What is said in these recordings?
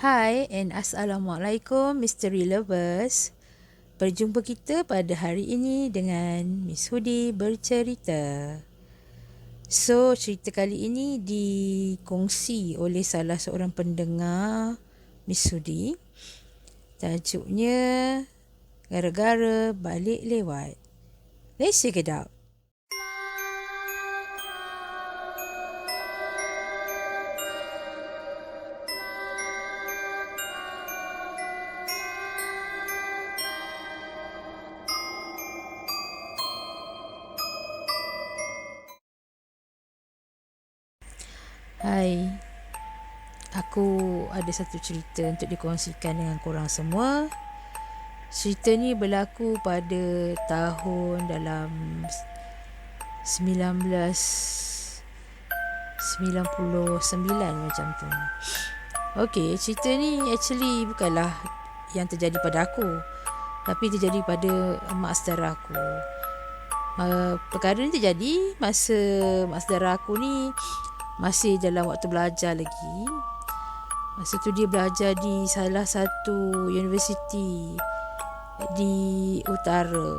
Hai and Assalamualaikum Mystery Lovers. Berjumpa kita pada hari ini dengan Miss Hudi bercerita. So, cerita kali ini dikongsi oleh salah seorang pendengar Miss Hudi. Tajuknya Gara-gara Balik Lewat. Let's check it out. Hai, aku ada satu cerita untuk dikongsikan dengan korang semua. Cerita ni berlaku pada tahun dalam 1999 macam tu. Okey, cerita ni actually bukanlah yang terjadi pada aku, tapi terjadi pada mak saudara aku. Perkara ni terjadi masa mak saudara aku ni masih dalam waktu belajar lagi. Masa tu dia belajar di salah satu universiti di utara.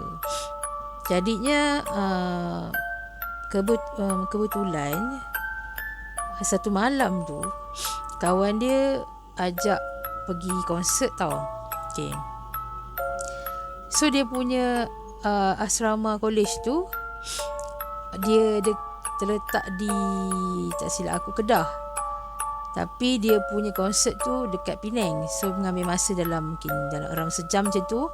Jadinya kebetulan satu malam tu kawan dia ajak pergi konsert tau. Okay. So dia punya asrama college tu dia terletak di, tak silap aku, Kedah. Tapi dia punya konsert tu dekat Penang. So mengambil masa dalam around sejam macam tu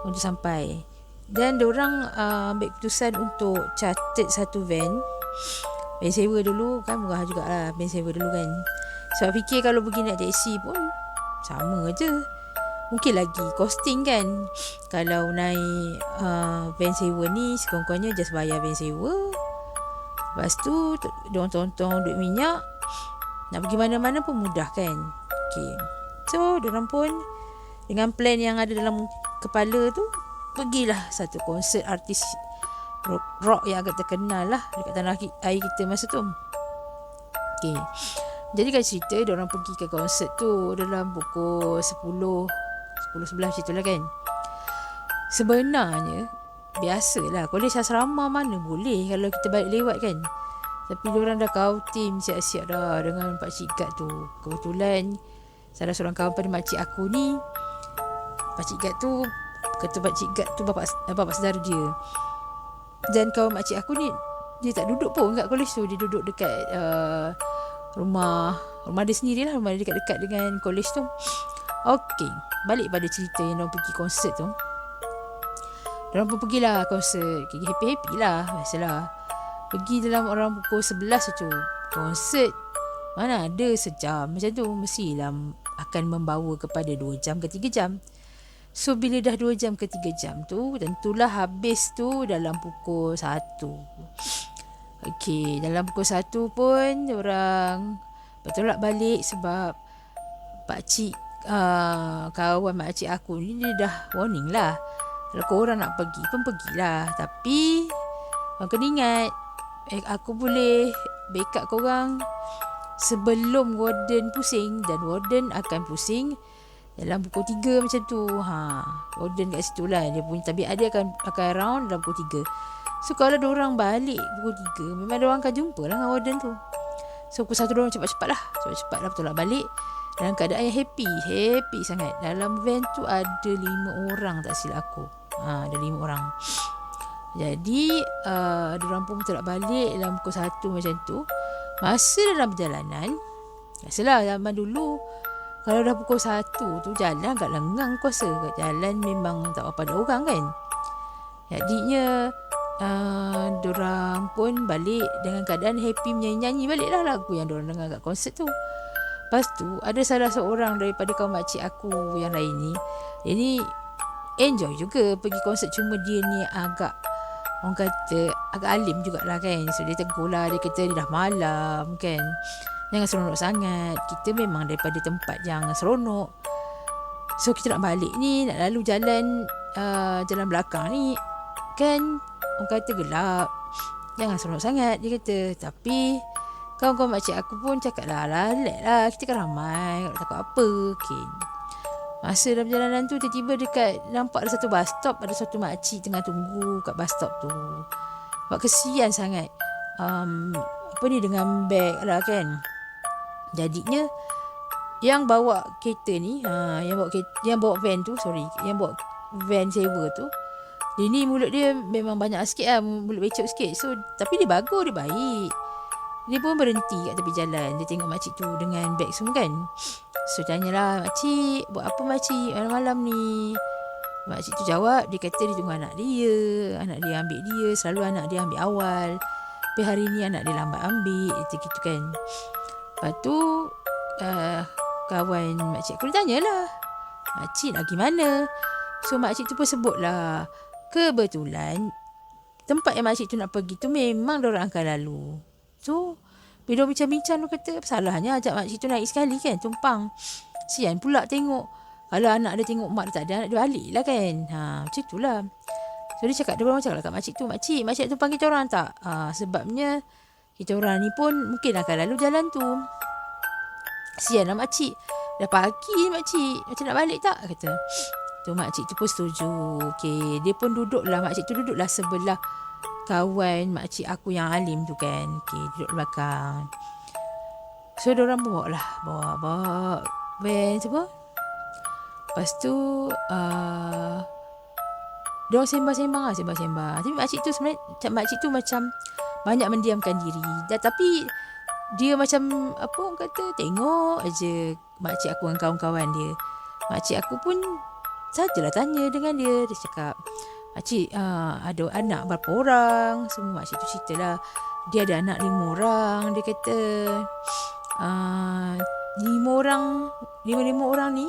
untuk sampai. Dan diorang ambil keputusan untuk charter satu van sewa dulu kan, murah jugalah van sewa dulu kan. Sebab fikir kalau pergi naik taksi pun sama je, mungkin lagi costing kan. Kalau naik van sewa ni sekurang-kurangnya just bayar van sewa, lepas tu diorang tolong duit minyak, nak pergi mana-mana pun mudah kan. Okay. So diorang pun dengan plan yang ada dalam kepala tu pergilah satu konsert artis rock yang agak terkenal lah dekat tanah air kita masa tu. Okay. Jadi kan cerita diorang pergi ke konsert tu dalam pukul 10-11 macam tu lah kan. Sebenarnya biasalah kolej asrama mana boleh kalau kita balik lewat kan. Tapi diorang dah kautim siap-siap dah dengan pakcik Gad tu. Kebetulan salah seorang kawan pada makcik aku ni, pakcik Gad tu, kata pakcik Gad tu bapak saudara dia. Dan kawan makcik aku ni dia tak duduk pun kat kolej tu, dia duduk dekat rumah dia sendirilah, rumah dia dekat-dekat dengan kolej tu. Okey, balik pada cerita yang diorang pergi konsert tu. Diorang pun pergilah konsert, happy-happy lah, biasalah. Pergi dalam orang pukul 11 tu. Konsert mana ada sejam macam tu, mestilah akan membawa kepada 2 jam ke 3 jam. So bila dah 2 jam ke 3 jam tu, tentulah habis tu dalam pukul 1. Okey, dalam pukul 1 pun orang bertolak balik sebab pakcik kawan makcik aku ni dia dah warning lah, kalau korang nak pergi pun pergilah, tapi korang kena ingat aku boleh backup korang sebelum warden pusing, dan warden akan pusing dalam pukul 3 macam tu. Warden kat situ lah, dia punya tabiat dia akan round dalam pukul 3. So kalau diorang balik pukul 3, memang diorang akan jumpa lah dengan warden tu. So pukul 1 diorang cepat-cepat lah bertolak balik dalam keadaan yang happy sangat. Dalam van tu ada 5 orang tak silap aku. Ada 5 orang. Jadi diorang pun bertolak balik dalam pukul 1 macam tu. Masa dalam perjalanan, biasalah zaman dulu kalau dah pukul 1 tu jalan agak lengang kuasa. Jalan memang tak apa ada orang kan. Jadinya diorang pun balik dengan keadaan happy, menyanyi baliklah lagu yang diorang dengar kat konsert tu. Lepas tu ada salah seorang daripada kawan makcik aku yang lain ni, dia ni enjoy juga pergi konsert, cuma dia ni agak, orang kata agak alim jugalah kan. So dia tegur lah, dia kata dia dah malam kan, jangan seronok sangat, kita memang daripada tempat yang seronok. So kita nak balik ni, nak lalu jalan belakang ni kan, orang kata gelap, jangan seronok sangat, dia kata. Tapi Kawan-kawan makcik aku pun cakap lah, relax lah, kita kan ramai, tak takut apa. Okay. Masa dalam perjalanan tu, tiba-tiba dekat nampak ada satu bus stop, ada satu makcik tengah tunggu kat bus stop tu. Buat kesian sangat. Apa ni, dengan beg lah kan. Jadinya yang bawa kereta ni, yang bawa van tu, yang bawa van sewa tu, dia ni mulut dia memang banyak sikit lah, mulut becok sikit. So, tapi dia bagus, dia baik. Dia pun berhenti kat tepi jalan. Dia tengok makcik tu dengan beg semua kan. So tanyalah, makcik, buat apa makcik malam-malam ni? Makcik tu jawab, dia kata dia tunggu anak dia. Anak dia ambil dia, selalu anak dia ambil awal. Tapi hari ni anak dia lambat ambil, gitu kan. Lepas tu kawan makcik aku tanyalah, makcik nak pergi mana? So makcik tu pun sebutlah, kebetulan tempat yang makcik tu nak pergi tu memang diorang akan lalu. So bila bincang-bincang tu kata, salahnya ajak makcik tu naik sekali kan, tumpang. Sian pula tengok, kalau anak dia tengok mak dia tak ada, anak dia balik lah kan. Macam itulah. So dia cakap, dia macam lah kat makcik tu, makcik tumpang kita orang tak? Sebabnya kita orang ni pun mungkin akan lalu jalan tu. Sian lah makcik, dah pagi makcik, macam nak balik tak? Kata. Tu makcik tu pun setuju. Okay, dia pun makcik tu duduklah sebelah kawan makcik aku yang alim tu kan. Okay, duduk belakang. So diorang bawa van semua. Lepas tu diorang sembang-sembang. Tapi makcik tu macam banyak mendiamkan diri. Tapi dia macam apa orang kata, tengok aje makcik aku dengan kawan-kawan dia. Makcik aku pun sajalah tanya dengan dia. Dia cakap, makcik ada anak berapa orang? Semua makcik tu ceritalah. Dia ada anak 5 orang. Dia kata 5 orang ni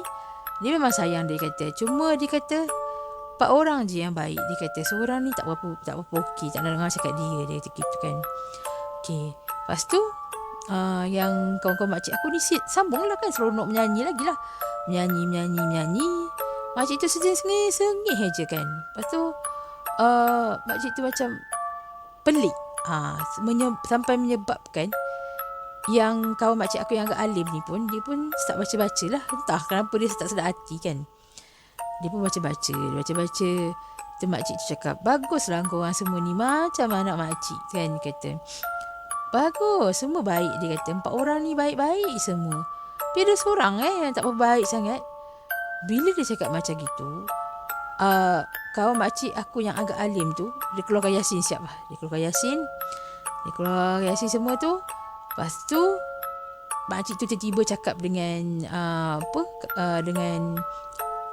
dia memang sayang, dia kata. Cuma dia kata 4 orang je yang baik. Dia kata seorang ni tak berapa okey, tak nak dengar cakap dia kata gitu kan. Okey. Lepas tu yang kawan-kawan makcik aku ni sambung lah kan, seronok menyanyi lagi lah. Menyanyi. Makcik tu sengih aja kan. Lepas tu makcik tu macam pelik. Sampai menyebabkan yang kawan makcik aku yang agak alim ni pun, dia pun start baca-baca lah. Entah kenapa dia tak sedar hati kan. Dia pun baca-baca. Tu makcik tu cakap, baguslah korang semua ni macam anak makcik kan. Dia kata, bagus, semua baik. Dia kata 4 orang ni baik-baik semua. Tapi ada seorang yang tak baik sangat. Bila dia cakap macam gitu, kawan makcik aku yang agak alim tu, dia keluarkan Yasin siap lah. Dia keluarkan Yasin semua tu. Lepas tu makcik tu tiba-tiba cakap dengan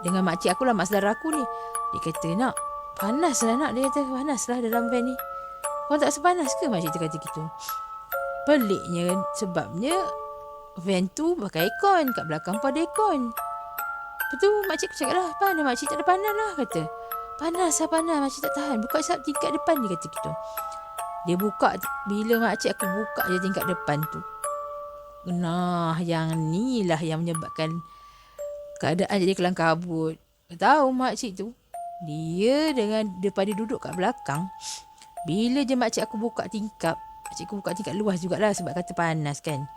dengan makcik aku lah, mak saudara aku ni. Dia kata, nak, panas lah nak. Dia kata, panas lah dalam van ni. Kau tak sepanas ke? Makcik tu kata gitu. Peliknya sebabnya van tu pakai aircon, kat belakang pun ada aircon. Lepas tu makcik aku cakap lah, panas makcik, tak ada panas lah. Kata, panas makcik tak tahan. Buka sab tingkat depan, dia kata gitu. Dia buka, bila makcik aku buka je tingkat depan tu, nah, yang ni lah yang menyebabkan keadaan jadi kelang kabut. Tahu makcik tu, daripada duduk kat belakang, bila je makcik aku buka tingkap, makcik aku buka tingkap luas jugalah sebab kata panas kan.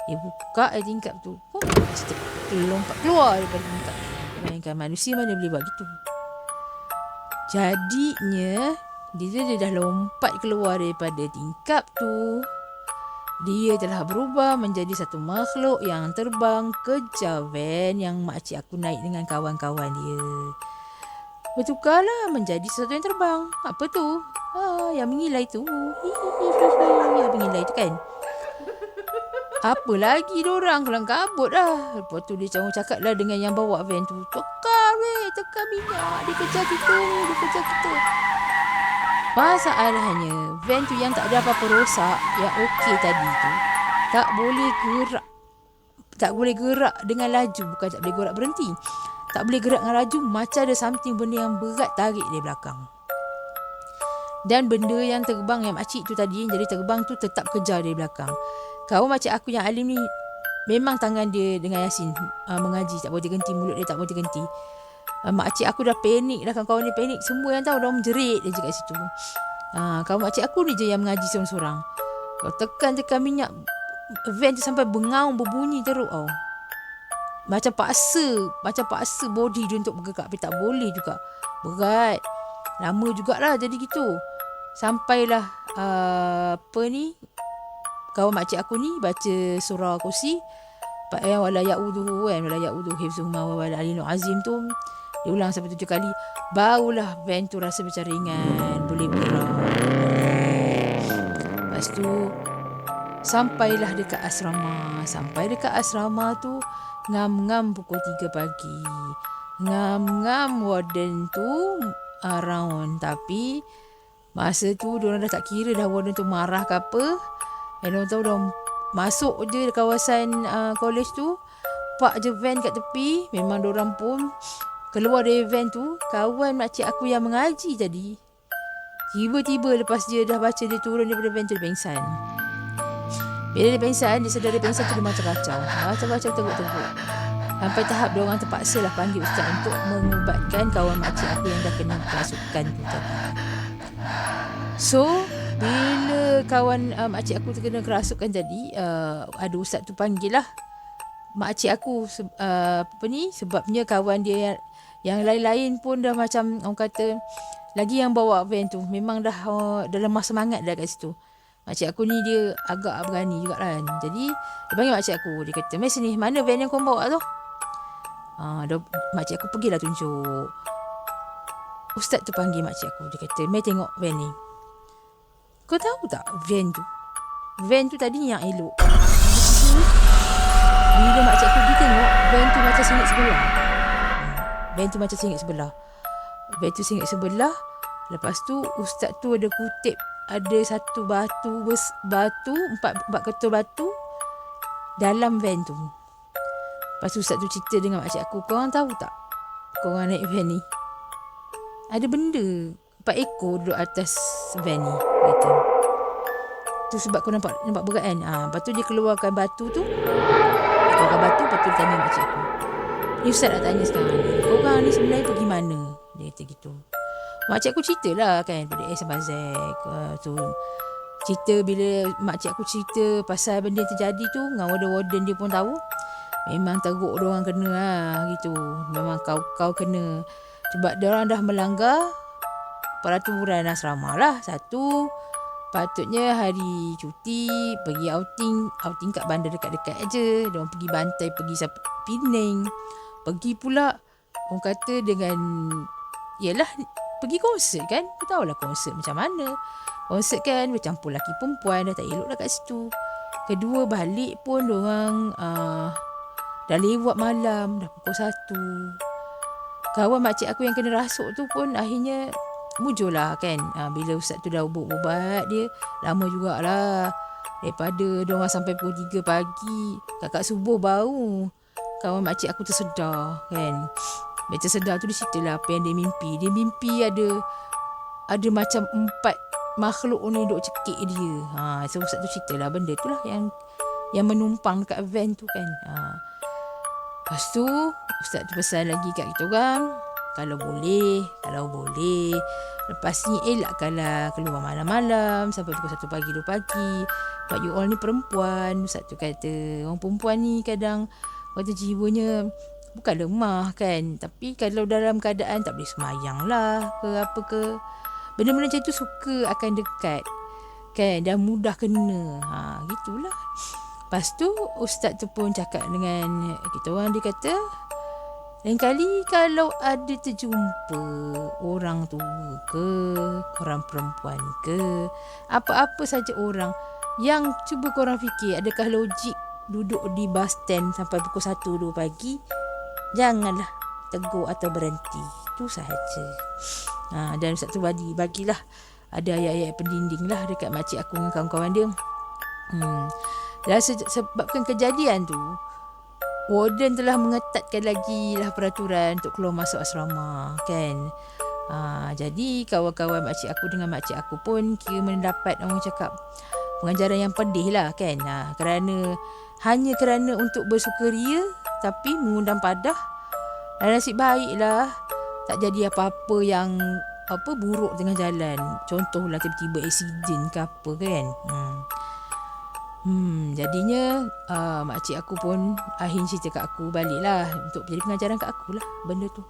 Dia buka tingkap tu, makcik terlompat keluar daripada tingkap. Bayangkan manusia mana boleh buat gitu. Jadinya dia dah lompat keluar daripada tingkap tu, dia telah berubah menjadi satu makhluk yang terbang kejar van yang makcik aku naik dengan kawan-kawan dia. Bertukarlah menjadi sesuatu yang terbang. Apa tu? Yang mengilai tu. Yang mengilai tu kan. Apa lagi diorang kelang kabut lah. Lepas tu dia cakap lah dengan yang bawa van tu, Tekar minyak. Dia kejar kita. Masalahnya van tu yang tak ada apa-apa rosak, yang okey tadi tu, tak boleh gerak dengan laju. Bukan tak boleh gerak berhenti, tak boleh gerak dengan laju. Macam ada something, benda yang berat tarik dari belakang. Dan benda yang terbang, yang makcik tu tadi yang jadi terbang tu, tetap kejar dari belakang. Kawan makcik aku yang alim ni, memang tangan dia dengan Yasin mengaji, tak boleh terhenti, mulut dia tak boleh terhenti. Makcik aku dah panik dah, kawan-kawan dia panik. Semua yang tahu dah menjerit dia kat situ. Kawan makcik aku ni je yang mengaji seorang-seorang. Kau tekan minyak, van tu sampai bengaung berbunyi teruk tau. Macam paksa body dia untuk bergerak, tapi tak boleh juga. Berat. Lama jugalah jadi gitu. Sampailah kawan makcik aku ni baca surah kursi, wala ya'udhu kan, wala ya'udhu hifzuhuma wa wala alinu azim tu dia ulang sampai 7 kali. Barulah van tu rasa macam ringan, boleh bergerak. Lepas tu sampailah dekat asrama. Sampai dekat asrama tu ngam-ngam pukul 3 pagi. Ngam-ngam warden tu around. Tapi masa tu diorang dah tak kira dah warden tu marah ke apa. Dan diorang tahu diorang masuk je kawasan college tu, park je van kat tepi. Memang diorang pun keluar dari van tu. Kawan makcik aku yang mengaji tadi, tiba-tiba lepas dia dah baca, dia turun daripada van tu, dia pengsan. Bila dia pengsan, dia sedar dia pengsan tu, dia macam kacau teruk-teruk. Sampai tahap diorang terpaksa lah panggil ustaz untuk mengubatkan kawan makcik aku yang dah kena kerasukan tu tadi. So bila kawan makcik aku terkena kerasukan tadi, ada ustaz tu panggil lah makcik aku, sebabnya kawan dia yang lain-lain pun dah macam orang kata, lagi yang bawa van tu memang dah dalam masa semangat dah kat situ. Makcik aku ni dia agak berani juga kan. Jadi dia panggil makcik aku, dia kata, "Mai sini, mana van yang kau bawa tu?" Makcik aku pergilah tunjuk. Ustaz tu panggil makcik aku, dia kata, "Mai tengok van ni. Kau tahu tak van tu tadi yang elok." Bila makcik aku pergi tengok, van tu macam sengit sebelah. Van tu sengit sebelah. Lepas tu ustaz tu ada kutip, ada satu batu, empat ketul batu dalam van tu. Lepas tu ustaz tu cerita dengan makcik aku, "Korang tahu tak, korang naik van ni, ada benda 4 ekor duduk atas van ni," kata. Tu sebab kau nampak berat kan. Lepas tu dia keluarkan batu tu. Lepas tu dia tanya makcik aku, "Ni ustaz nak tanya sekarang ni, korang ni sebenarnya pergi mana?" Dia kata gitu. Makcik aku ceritalah kan, pada A sampai Z tu. Cerita bila makcik aku cerita pasal benda terjadi tu dengan warden dia pun tahu. Memang teruk diorang kena lah gitu. Memang kau kena. Sebab diorang dah melanggar peraturan asrama lah. Satu, patutnya hari cuti pergi outing kat bandar dekat-dekat aje. Diorang pergi Bantai, pergi Penang. Pergi pula orang kata dengan, yalah, pergi konsert kan. Kau tahulah konsert macam mana. Konsert kan bercampur lelaki perempuan, dah tak elok dah kat situ. Kedua, balik pun diorang dah lewat malam, dah pukul 1. Kawan makcik aku yang kena rasuk tu pun akhirnya mujur lah kan. Bila ustaz tu dah ubat dia, lama jugalah. Daripada diorang sampai pukul 3 pagi, kakak subuh baru kawan makcik aku tersedar kan. Bila tersedar tu dia ceritalah apa yang dia mimpi. Dia mimpi ada macam 4 makhluk ni duk cekik dia. So ustaz tu ceritalah benda tu lah yang menumpang dekat van tu kan. Lepas tu ustaz tu pesan lagi kat kita orang, kalau boleh lepas ni elakkanlah keluar malam-malam sampai pukul 1 pagi 2 pagi. Sebab you all ni perempuan. Ustaz tu kata orang perempuan ni kadang waktu jiwanya bukan lemah kan, tapi kalau dalam keadaan tak boleh semayang lah ke apa ke, benda-benda macam tu suka akan dekat kan, dan mudah kena. Gitulah. Lepas tu ustaz tu pun cakap dengan kita orang, dia kata lain kali kalau ada terjumpa orang tua ke, orang perempuan ke, apa-apa saja orang yang cuba korang fikir, adakah logik duduk di bus stand sampai pukul 1-2 pagi, janganlah tegur atau berhenti. Itu sahaja. Dan ustaz tu bagilah ada ayat-ayat pendinding lah dekat makcik aku dengan kawan-kawan dia. Dan sebabkan kejadian tu, warden telah mengetatkan lagi lah peraturan untuk keluar masuk asrama kan. Jadi kawan-kawan makcik aku dengan makcik aku pun kira mendapat orang cakap pengajaran yang pedih lah kan. Hanya kerana untuk bersukaria tapi mengundang padah. Dan nasib baiklah tak jadi apa-apa yang buruk tengah jalan. Contohlah tiba-tiba accident ke apa kan. Jadinya makcik aku pun akhir cerita kat aku balik lah untuk jadi pengajaran kat aku lah benda tu.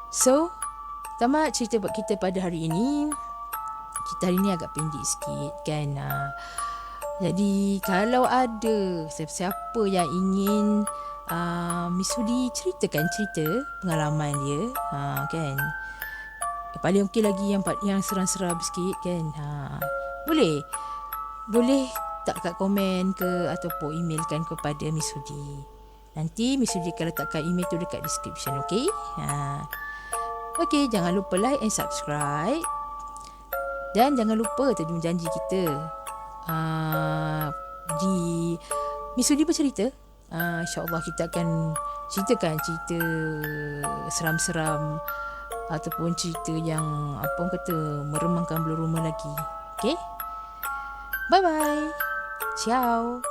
So, tamat cerita buat kita pada hari ini. Cerita hari ni agak pendek sikit kan. Jadi kalau ada siapa yang ingin Miss Hudi ceritakan cerita pengalaman dia, kan, paling okey lagi yang seram-seram sikit kan. Boleh tak kat komen ke ataupun emailkan kepada Miss Hudi. Nanti Miss Hudi akan letakkan email tu dekat description, okey? Okey, jangan lupa like and subscribe. Dan jangan lupa tadi janji kita di Miss Hudi bercerita. InsyaAllah kita akan ceritakan cerita seram-seram ataupun cerita yang apa orang kata meremangkan bulu rumah lagi. Okay? Bye-bye. Ciao.